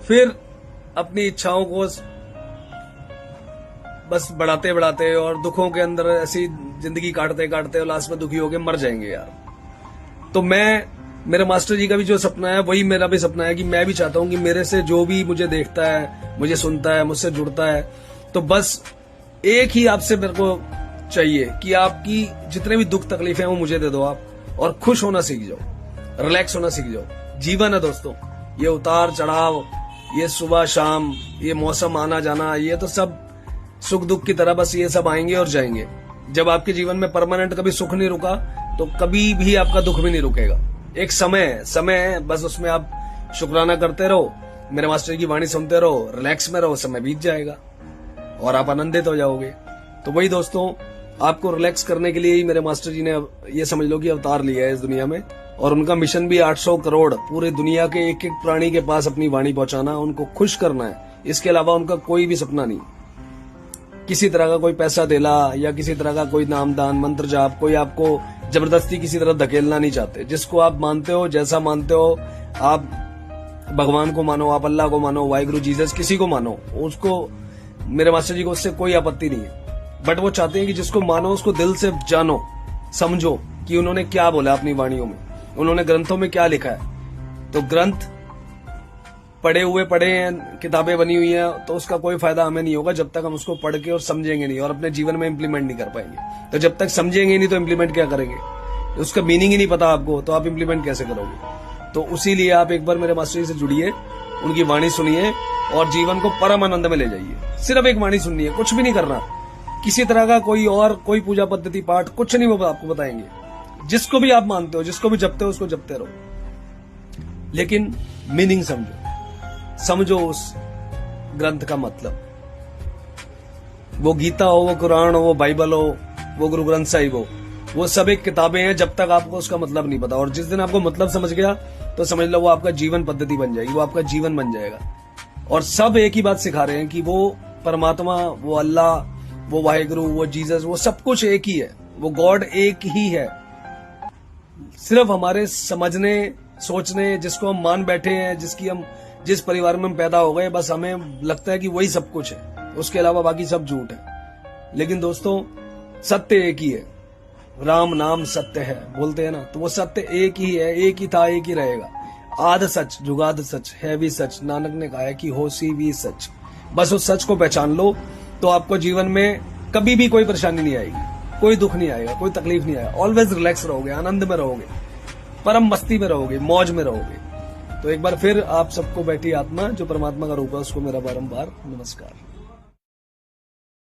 फिर अपनी इच्छाओं को बस बढ़ाते बढ़ाते और दुखों के अंदर ऐसी जिंदगी काटते काटते और लास्ट में दुखी होके मर जाएंगे यार। तो मेरे मास्टर जी का भी जो सपना है वही मेरा भी सपना है कि मैं भी चाहता हूं कि मेरे से जो भी मुझे देखता है, मुझे सुनता है, मुझसे जुड़ता है, तो बस एक ही आपसे मेरे को चाहिए कि आपकी जितने भी दुख तकलीफें हैं वो मुझे दे दो आप, और खुश होना सीख जाओ, रिलैक्स होना सीख जाओ। जीवन है दोस्तों, ये उतार चढ़ाव, ये सुबह शाम, ये मौसम आना जाना, ये तो सब सुख दुख की तरह बस ये सब आएंगे और जाएंगे। जब आपके जीवन में परमानेंट कभी सुख नहीं रुका तो कभी भी आपका दुख भी नहीं रुकेगा। एक समय है, बस उसमें आप शुक्राना करते रहो, मेरे मास्टर की वाणी सुनते रहो, रिलैक्स में रहो, समय बीत जाएगा और आप आनंदित हो जाओगे। तो वही दोस्तों, आपको रिलैक्स करने के लिए ही मेरे मास्टर जी ने ये समझ लो कि अवतार लिया है इस दुनिया में, और उनका मिशन भी 800 करोड़ पूरे दुनिया के एक एक प्राणी के पास अपनी वाणी पहुंचाना, उनको खुश करना है। इसके अलावा उनका कोई भी सपना नहीं। किसी तरह का कोई पैसा देला या किसी तरह का कोई नामदान मंत्र जाप, कोई आपको जबरदस्ती किसी तरह धकेलना नहीं चाहते। जिसको आप मानते हो, जैसा मानते हो, आप भगवान को मानो, आप अल्लाह को मानो, वाहिगुरु जीसस, किसी को मानो, उसको मेरे मास्टर जी को उससे कोई आपत्ति नहीं है। बट वो चाहते हैं कि जिसको मानो उसको दिल से जानो, समझो कि उन्होंने क्या बोला अपनी वाणियों में, उन्होंने ग्रंथों में क्या लिखा है। तो ग्रंथ पढ़े हैं, किताबें बनी हुई हैं, तो उसका कोई फायदा हमें नहीं होगा जब तक हम उसको पढ़ के और समझेंगे नहीं और अपने जीवन में इंप्लीमेंट नहीं कर पाएंगे। तो जब तक समझेंगे नहीं तो इंप्लीमेंट क्या करेंगे? उसका मीनिंग ही नहीं पता आपको, तो आप इंप्लीमेंट कैसे करोगे? तो उसी लिए आप एक बार मेरे मास्टर जी से जुड़िए, उनकी वाणी सुनिए और जीवन को परम आनंद में ले जाइए। सिर्फ एक वाणी सुननी है, कुछ भी नहीं करना, किसी तरह का कोई पूजा पद्धति पाठ कुछ नहीं, वो आपको बताएंगे। जिसको भी आप मानते हो, जिसको भी जपते हो, उसको जपते रहो, लेकिन मीनिंग समझो उस ग्रंथ का मतलब। वो गीता हो, वो कुरान हो, वो बाइबल हो, वो गुरु ग्रंथ साहिब हो, वो सब एक किताबें हैं जब तक आपको उसका मतलब नहीं पता। और जिस दिन आपको मतलब समझ गया तो समझ लो वो आपका जीवन पद्धति बन जाएगी, वो आपका जीवन बन जाएगा। और सब एक ही बात सिखा रहे हैं कि वो परमात्मा, वो अल्लाह, वो वाहिगुरु, वो जीसस, वो सब कुछ एक ही है, वो गॉड एक ही है। सिर्फ हमारे समझने, सोचने, जिसको हम मान बैठे हैं, जिस परिवार में हम पैदा हो गए, बस हमें लगता है कि वही सब कुछ है, उसके अलावा बाकी सब झूठ है। लेकिन दोस्तों, सत्य एक ही है, राम नाम सत्य है बोलते हैं ना, तो वो सत्य एक ही है, एक ही था, एक ही रहेगा। आध सच जुगाद सच है भी सच, नानक ने कहा है कि होसी भी सच। बस उस सच को पहचान लो तो आपको जीवन में कभी भी कोई परेशानी नहीं आएगी, कोई दुख नहीं आएगा, कोई तकलीफ नहीं आएगा। ऑलवेज रिलैक्स रहोगे, आनंद में रहोगे, परम मस्ती में रहोगे, मौज में रहोगे। तो एक बार फिर आप सबको बैठी आत्मा जो परमात्मा का रूप है उसको मेरा बारंबार नमस्कार।